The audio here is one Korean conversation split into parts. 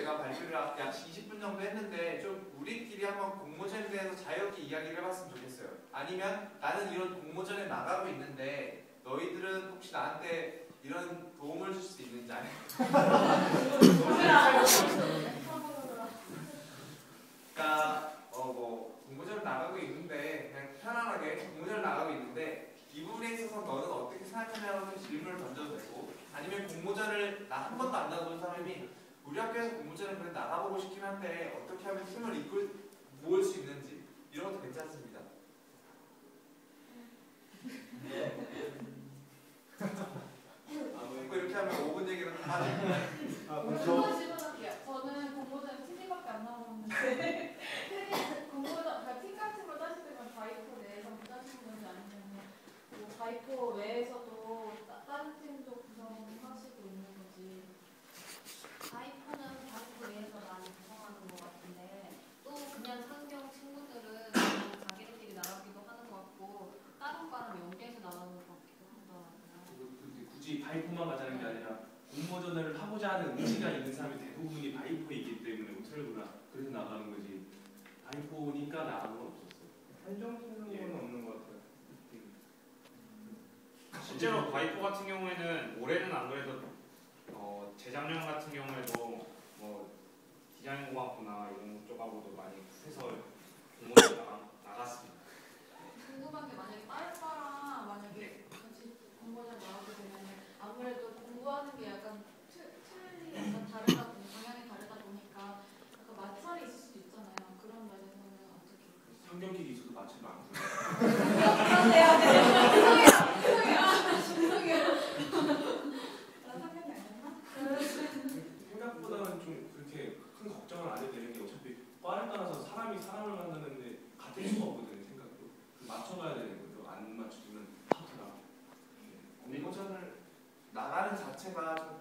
내가 발표를 약 20분 정도 했는데 좀 우리끼리 한번 공모전에 대해서 자유롭게 이야기를 해봤으면 좋겠어요. 아니면 나는 이런 공모전에 나가고 있는데 너희들은 혹시 나한테 이런 도움을 줄 수 있는지 아니면 그러니까 뭐 공모전을 나가고 있는데 그냥 편안하게 공모전을 나가고 있는데 이 부분에 있어서 너는 어떻게 생각하냐고 질문을 던져도 되고, 아니면 공모전을 나 한 번도 안 나가본 사람이 우리 학교에서 공모전을 그래 나가보고 싶긴 한데 어떻게 하면 팀을 모을 수 있는지 이런 것도 괜찮습니다. 뭐 이렇게 하면 5분 얘기는 다 하죠. 질문할게요. 저는 공모전 TV밖에 안 나오는데 공모전 그러니까 팀 같은 걸 따실 때면 바이포 내에서 따시는 건지 아니면 뭐 바이포 외에서도 다른 팀도 구성하시고 있는 건지. 바이포는 바이포 내에서 많이 구성하는 것 같은데 또 그냥 상경 친구들은 그냥 자기들끼리 나가기도 하는 것 같고 다른 과는 연계해서 나가는 것 같기도 하더라고요. 굳이 바이포만 가자는 게 아니라 공모전을 하고자 하는 의지가 있는 사람이 대부분이 바이포이기 때문에 오트레구나 그래서 나가는 거지. 바이포니까 나가는 건 없었어요. 한정되는 건 없는 것 같아요. 실제로 바이포 같은 경우에는 올해는 안 그래도 재작년 같은 경우에도 뭐 디자인공학부나 이런 쪽하고도 많이 해서 공모전 나갔습니다. 궁금한 게 만약에 다른 과랑 만약에 같이 공모전 나가게 되면 아무래도 공부하는 게 약간 틀이 약간 다르다 보니 방향이 다르다 보니까 약간 마찰이 있을 수도 있잖아요. 그런 면에서는 어떻게? 성경기 기수도 마치 많고요. 생각보다는 좀 그렇게 큰 걱정을 안 해도 되는 게 어차피 과를 따라서 사람이 사람을 만드는데 같을 수가 없거든요. 생각도 맞춰가야 되는 거죠. 안 맞춰주면 파트가. 공모전을 나가는 자체가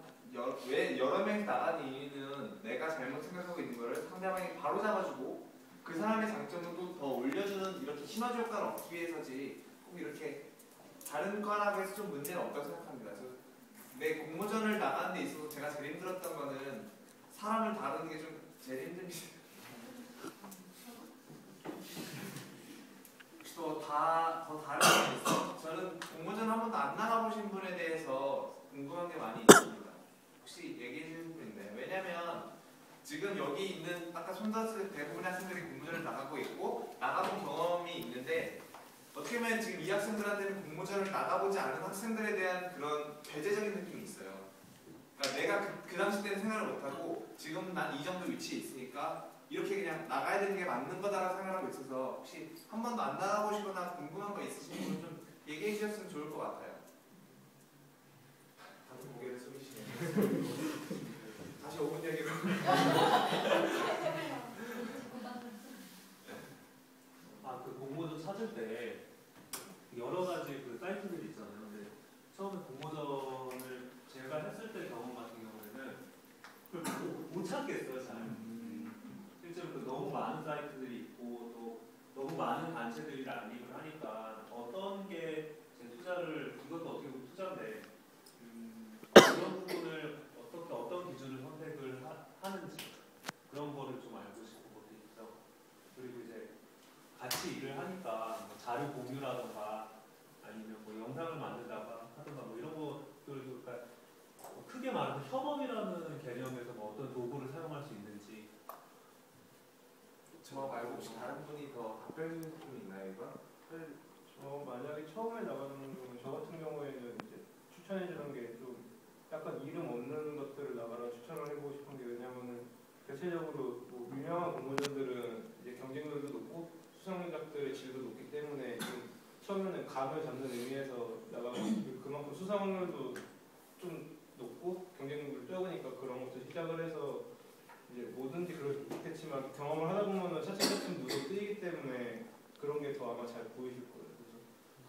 왜 여러 명이 나가는 이유는 내가 잘못 생각하고 있는 거를 상대방이 바로 잡아주고 그 사람의 장점을 또 더 올려주는 이렇게 시너지 효과를 얻기 위해서지, 꼭 이렇게 다른 과라고 해서 좀 문제는 없다고 생각합니다. 내 공모전을 나가는 데 있어서 제가 제일 힘들었던 거는 사람을 다루는 게 좀 제일 힘듭니다. 더 다른 게 있어요. 저는 공모전 한 번도 안 나가보신 분에 대해서 궁금한 게 많이 있습니다. 혹시 얘기해 주실 분 있나요? 왜냐면 지금 여기 있는 아까 손다스 대부분의 학생들이 공모전을 나가고 있고 나가본 경험이 있는데, 어떻게 보면 지금 이 학생들한테는 공모전을 나가보지 않은 학생들에 대한 그런 배제적인 느낌이 있어요. 그러니까 내가 그 당시 때는 생각을 못하고 지금 난 이 정도 위치에 있으니까 이렇게 그냥 나가야 되는 게 맞는 거다라고 생각하고 있어서, 혹시 한 번도 안 나가보시거나 궁금한 거 있으신 분은 좀 얘기해 주셨으면 좋을 것 같아요. 다들 고개를 숙이시네요. 다시 5분 얘기로. 그 공모전 찾을 때 여러 가지 그 사이트들이 있잖아요. 근데 처음에 공모전을 제가 했을 때 경험 같은 경우에는 그걸 못 찾겠어요, 잘. 실제로 그 너무 많은 사이트들이 있고 또 너무 많은 단체들이 난입을 하니까 어떤 게 제 투자를, 이것도 어떻게 보면 투자인데 그런 부분을 어떤 기준을 선택을 하는지 그런 거를 좀 알고 싶은 것도 있죠. 그리고 이제 같이 일을 하니까 뭐 자료 공유라던가 아니면 뭐 영상을 만든다가 하던가 뭐 이런 것들도, 그러니까 크게 말해서 협업이라는 개념에서 뭐 어떤 도구를 사용할 수 있는지. 저 말고 혹시 다른 분이 더 답변 좀 있나요, 이거? 저 만약에 처음에 나가는 경우, 저 같은 경우에는 이제 추천해주는 게 좀 약간 이름 없는 것들을 나가라 추천을 해보고 싶은 게, 왜냐면은 대체적으로 뭐 유명한 공모전들은 이제 경쟁률도 높고 수상작들의 질도 높기 때문에 좀 처음에는 감을 잡는 의미에서 나가고, 그만큼 수상 확률도 좀 높고 경쟁률도 적으니까 그런 것도 시작을 해서 이제 뭐든지 그렇겠지만 경험을 하다 보면은 차츰차츰 눈에 뜨이기 때문에 그런 게 더 아마 잘 보이실 거예요.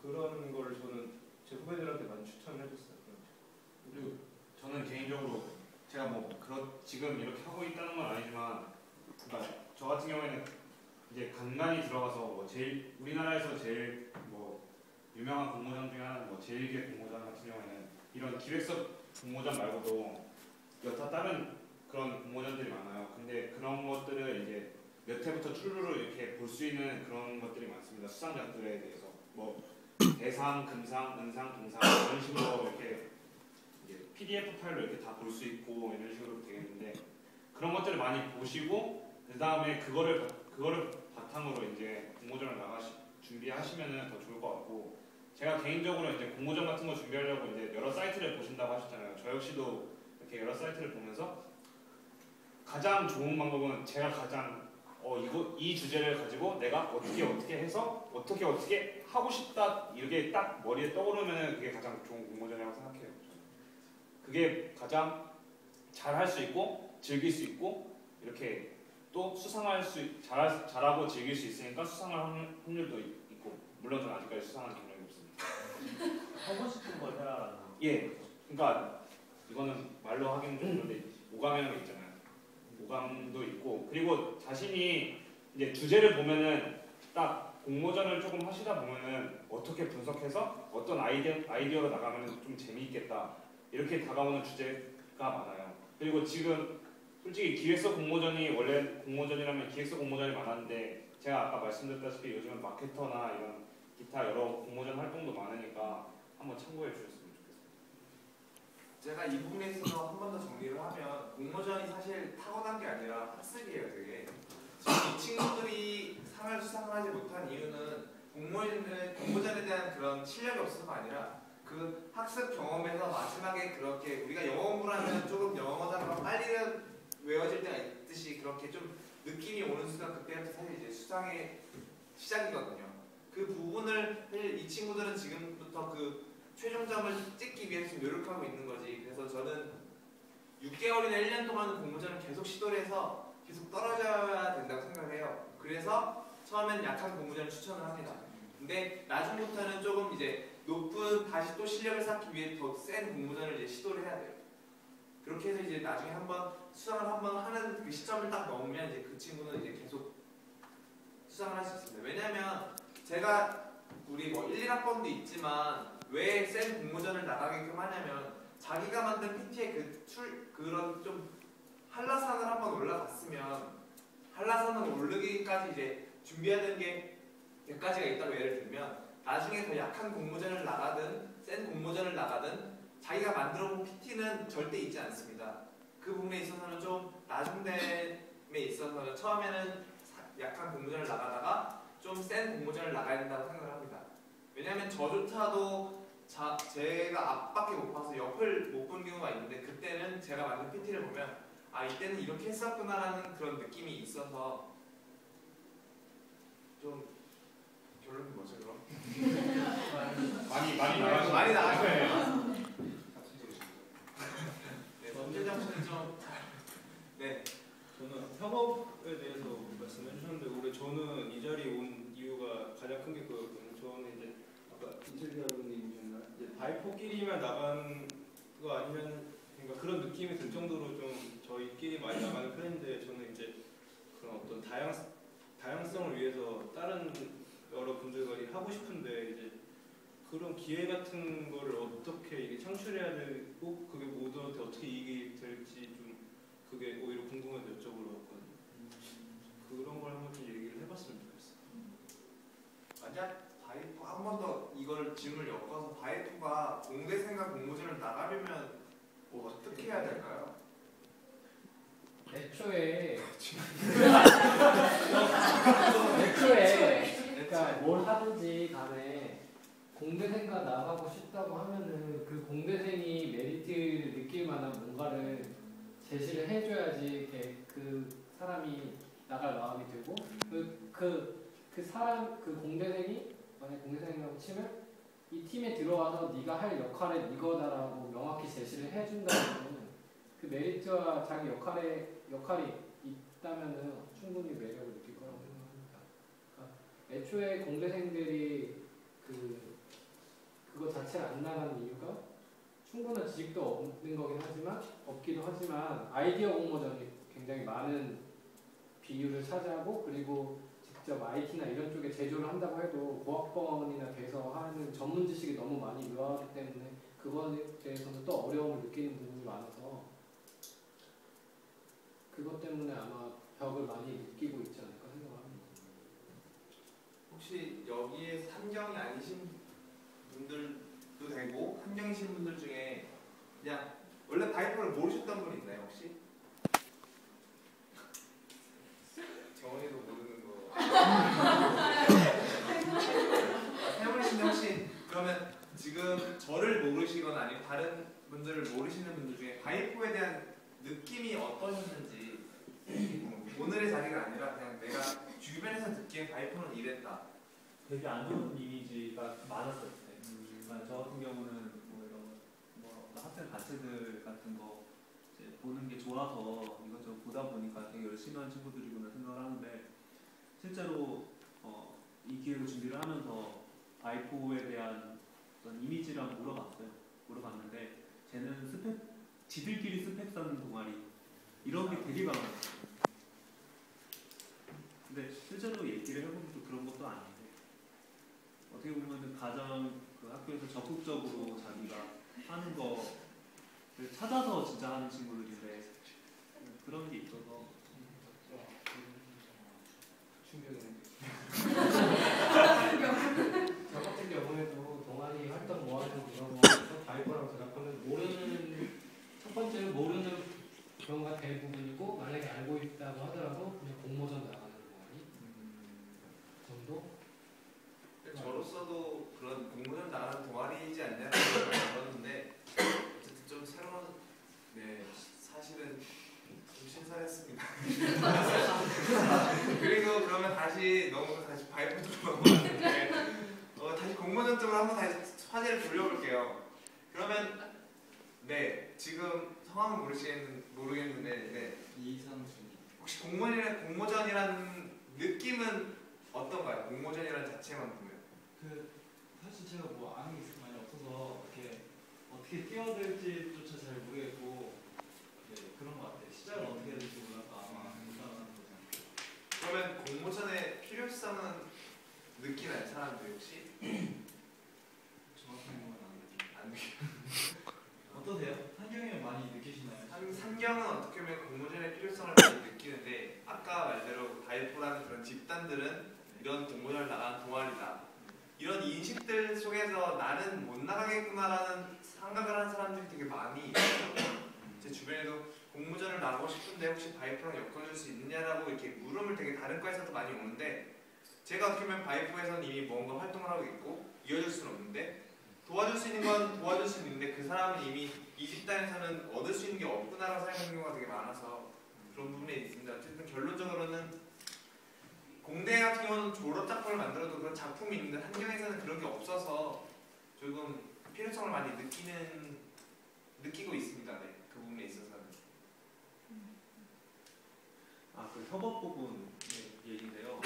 그래서 그런 거를 저는 제 후배들한테 많이 추천을 해줬어요. 그리고 저는 개인적으로 제가 뭐 지금 이렇게 하고 있다는 건 아니지만, 그러니까 저 같은 경우에는 이제 간간히 들어가서 뭐 제일 우리나라에서 제일 뭐 유명한 공모전 중에 하나는 뭐 제1개 공모전 같은 경우에는 이런 기획서 공모전 말고도 여타 다른 그런 공모전들이 많아요. 그런 것들을 이제 몇 회부터 쭈루루 이렇게 볼 수 있는 그런 것들이 많습니다. 수상작들에 대해서 뭐 대상, 금상, 은상, 동상 이런 식으로 이렇게 이제 PDF 파일로 이렇게 다 볼 수 있고 이런 식으로 되겠는데 그런 것들을 많이 보시고 그 다음에 그거를 바탕으로 이제 공모전을 준비하시면은 더 좋을 것 같고 제가 개인적으로 이제 공모전 같은 거 준비하려고 이제 여러 사이트를 보신다고 하셨잖아요. 저 역시도 이렇게 여러 사이트를 보면서 가장 좋은 방법은 제가 가장 이 주제를 가지고 내가 어떻게 해서 어떻게 하고 싶다 이렇게 딱 머리에 떠오르면 그게 가장 좋은 공모전이라고 생각해요. 그게 가장 잘 할 수 있고 즐길 수 있고 이렇게 또 수상할 잘하고 즐길 수 있으니까 수상할 확률도 있고 물론 저는 아직까지 수상한 경력이 없습니다. 하고 싶은 걸 해야. 예, 그러니까 이거는 말로 하기는 좀 그런데 오감이라는 게 있잖아요. 오감도 있고 그리고 자신이 이제 주제를 보면은 딱 공모전을 조금 하시다 보면은 어떻게 분석해서 어떤 아이디어로 나가면은 좀 재미있겠다 이렇게 다가오는 주제가 많아요. 그리고 지금 솔직히 기획서 공모전이 원래 공모전이라면 기획서 공모전이 많았는데 제가 아까 말씀드렸다시피 요즘은 마케터나 이런 기타 여러 공모전 활동도 많으니까 한번 참고해 주셨으면 좋겠습니다. 제가 이 부분에 있어서 한 번 더 정리를 하면 공모전이 사실 타고난 게 아니라 학습이에요. 되게 지금 이 친구들이 상을 수상을 하지 못한 이유는 공모전에 대한 그런 실력이 없어서가 아니라 그 학습 경험에서 마지막에 그렇게 우리가 영어 공부하면 조금 영어 단어가 빨리 외워질 때가 있듯이 그렇게 좀 느낌이 오는 순간 그때부터 사실 이제 수상의 시작이거든요. 그 부분을 사실 이 친구들은 지금부터 그 최종점을 찍기 위해서 지금 노력하고 있는 거지. 그래서 저는 6개월이나 1년 동안은 공모전을 계속 시도를 해서 계속 떨어져야 된다고 생각을 해요. 그래서 처음에는 약한 공모전을 추천을 합니다. 근데 나중부터는 조금 이제 높은 다시 또 실력을 쌓기 위해 더 센 공모전을 이제 시도를 해야 돼요. 그렇게 해서 이제 나중에 한번 수상을 한번 하는 그 시점을 딱 넘으면 이제 그 친구는 이제 계속 수상을 할 수 있습니다. 왜냐면 제가 우리 뭐 1, 2학번도 있지만 왜 센 공모전을 나가게끔 하냐면 자기가 만든 PT의 그런 좀 한라산을 한번 올라갔으면 한라산을 오르기까지 이제 준비해야 되는 게 몇 가지가 있다고 예를 들면 나중에 더 약한 공모전을 나가든 센 공모전을 나가든 자기가 만들어 본 PT는 절대 있지 않습니다. 그 부분에 있어서는 좀 나중됨에 있어서는 처음에는 약한 공모전을 나가다가 좀 센 공모전을 나가야 된다고 생각을 합니다. 왜냐하면 저조차도 제가 앞밖에 못 봐서 옆을 못 본 경우가 있는데 그때는 제가 만든 PT를 보면 아 이때는 이렇게 했었구나라는 그런 느낌이 있어서 좀 결론이 뭐죠 그럼? 많이 나가시죠. 많이 나갈 거예요. 네, 전체 정신은 좀 네. 저는 협업에 대해서 말씀해 주셨는데 올해 저는 이 자리에 온 이유가 가장 큰 게 그거였거든요. 저는 이제 아까 인텔리아분님이셨나 이제 바이포끼리만 나간 거 아니면 그러니까 그런 느낌이 들 정도로 좀 저희끼리 많이 나가는 편인데 저는 이제 그런 어떤 다양성을 위해서 다른 여러 분들과 하고 싶은데 이제 그런 기회 같은 거를 어떻게 이게 창출해야 되고 그게 모두한테 어떻게 이익이 될지 좀 그게 오히려 궁금해서 여쭤보러 왔거든요. 그런 걸 한번 좀 얘기를 해봤으면 좋겠어요. 만약 바이프 한 번 더 이걸 질문을 엮어서 바이프가 공대생과 공모전을 나가려면 뭐 어떻게 해야 될까요? 애초에 그러니까 뭘 하든지 간에 공대생과 나가고 싶다고 하면은 그 공대생이 메리트를 느낄 만한 뭔가를 제시를 해줘야지 그 사람이 나갈 마음이 들고 그 사람 그 공대생이 만약 공대생이라고 치면 이 팀에 들어와서 네가 할 역할은 이거다라고 명확히 제시를 해준다면 그 메리트와 자기 역할이 있다면은 충분히 매력을 느낄 거라고 생각합니다. 그러니까 애초에 공대생들이 그거 자체를 안 나가는 이유가 충분한 지식도 없는 거긴 하지만 없기도 하지만 아이디어 공모전이 굉장히 많은 비율을 차지하고 그리고 직접 IT나 이런 쪽에 제조를 한다고 해도 고학번이나 돼서 하는 전문 지식이 너무 많이 유효하기 때문에 그거에 대해서는 또 어려움을 느끼는 부분이 많아서 그것 때문에 아마 벽을 많이 느끼고 있지 않을까 생각합니다. 혹시 여기에 함경이 아니신 분들도 되고 함경이신 분들 중에 그냥 원래 바이퍼를 모르셨던 분 있나요 혹시? 정원이도 모르는 거. 세훈이신데 혹시 그러면 지금 저를 모르시거나 아니면 다른 분들을 모르시는 분들 중에 바이퍼에 대한 느낌이 어떠셨는지 오늘의 자리가 아니라 그냥 내가 주변에서 듣기에 바이퍼는 이랬다. 되게 안 좋은 이미지가 많았을 때. 그러니까 저 같은 경우는 뭐 이런 뭐 학생 단체들 같은 거 이제 보는 게 좋아서 이것저것 보다 보니까 되게 열심히 하는 친구들이구나 생각을 하는데 실제로 이 기획을 준비를 하면서 바이포에 대한 어떤 이미지를 한번 물어봤는데 쟤는 지들끼리 스펙 쌓는 동아리 이런 게 되게 많았어요. 근데 실제로 얘기를 해보면 또 그런 것도 아닌데 어떻게 보면 가장 그 학교에서 적극적으로 자기가 하는 거를 찾아서 진짜 하는 친구들인데 그런 게 있어서 저 같은 경우에도 동아리 활동 모아주고 이런 거에서 바이퍼라고 생각하면 첫 번째는 모르는 경우가 대부분이고 만약에 알고 있다고 하더라도 그냥 공모전 나가는 동아리 정도? 저로서도 그런 공모전 나가는 동아리이지 않냐는 생각을 들었는데 어쨌든 좀 새로운 사실은 좀 신선했습니다. 그리고 그러면 다시 바이퍼 쪽으로 넘어가는데 다시 공모전 쪽으로 한번 다시 화제를 돌려볼게요. 그러면 지금 성함은 모르겠는데 이상순. 혹시 공모전이라는 느낌은 어떤가요? 공모전이라는 자체만 보면. 사실 제가 뭐 아는 게 많이 없어서 이렇게 어떻게 뛰어들지조차 잘 모르겠고 그런 것 같아요. 시작을 어떻게 해야 될지 몰라서 아마 이상한 거죠. 그러면 공모전의 필요성은 느끼나요, 사람들이 혹시? 정확한 건 안 느껴요. 어떠세요? 한경이 많이 느끼시나요? 상경은 어떻게 보면 공모전의 필요성을 많이 느끼는데 아까 말대로 바이포라는 그런 집단들은 이런 공모전을 나가는 동아리다. 이런 인식들 속에서 나는 못 나가겠구나라는 생각을 하는 사람들이 되게 많이 있어요. 제 주변에도 공모전을 나가고 싶은데 혹시 바이포랑 엮어줄 수 있느냐라고 이렇게 물음을 되게 다른 과에서도 많이 오는데 제가 어떻게 보면 바이포에서는 이미 뭔가 활동을 하고 있고 이어줄 수는 없는데 도와줄 수 있는 건 도와줄 수 있는데 그 사람은 이미 이 집단에서는 얻을 수 있는 게 없구나라고 생각하는 경우가 되게 많아서 그런 부분에 있습니다. 어쨌든 결론적으로는 공대 같은 경우는 졸업 작품을 만들어도 그런 작품이 있는데 한경에서는 그런 게 없어서 조금 필요성을 많이 느끼고 있습니다. 그 부분에 있어서는. 그 협업 부분 얘기인데요.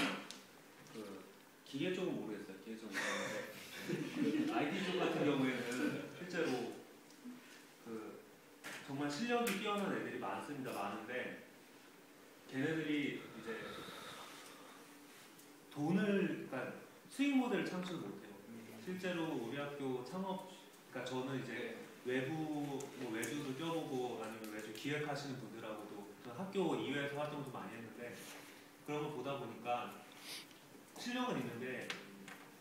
기계 쪽은 모르겠어요. 기계 쪽은 모르겠는데 IT 쪽 같은 경우에는 실제로 정말 실력이 뛰어난 애들이 많습니다. 많은데 걔네들이 이제 그러니까 수익 모델을 창출 못해요. 실제로 우리 학교 그러니까 저는 이제 외주도 껴보고 아니면 외주 기획하시는 분들하고도 학교 이외에서 활동도 많이 했는데 그런 거 보다 보니까 실력은 있는데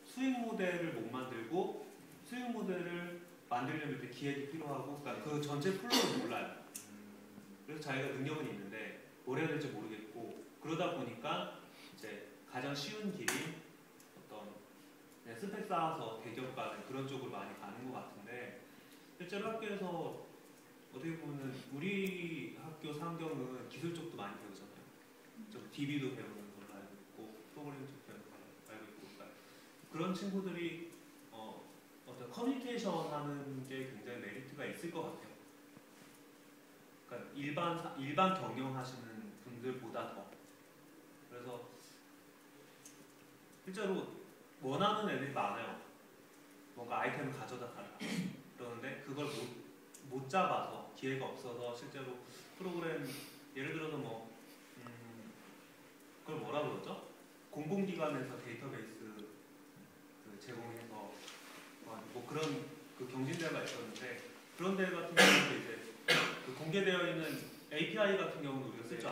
수익 모델을 못 만들고 수익 모델을 만들려면 일단 기획이 필요하고 그러니까 그 전체 플로우를 몰라요. 그래서 자기가 능력은 있는데 뭘 해야 될지 모르겠고 그러다 보니까 이제 가장 쉬운 길이 어떤 그냥 스펙 쌓아서 대기업 가는 그런 쪽으로 많이 가는 것 같은데 실제로 학교에서 어떻게 보면 우리 학교 상경은 기술 쪽도 많이 배우잖아요. 좀 DB도 배우는 걸로 알고 있고 프로그래밍 쪽 배우는 걸로 알고 있고 그러니까 그런 친구들이 어떤 커뮤니케이션 하는 게 굉장히 메리트가 있을 것 같아요. 그러니까 일반 경영하시는 분들보다 더 그래서 실제로 원하는 애들이 많아요. 뭔가 아이템을 가져다 달라. 그러는데 그걸 못 잡아서 기회가 없어서 실제로 프로그램 예를 들어서 그걸 뭐라 그러죠? 공공기관에서 데이터베이스 제공해서 뭐 그런 경진대회가 있었는데 그런 대회 같은 경우는 이제 공개되어 있는 API 같은 경우는 우리가 쓸 줄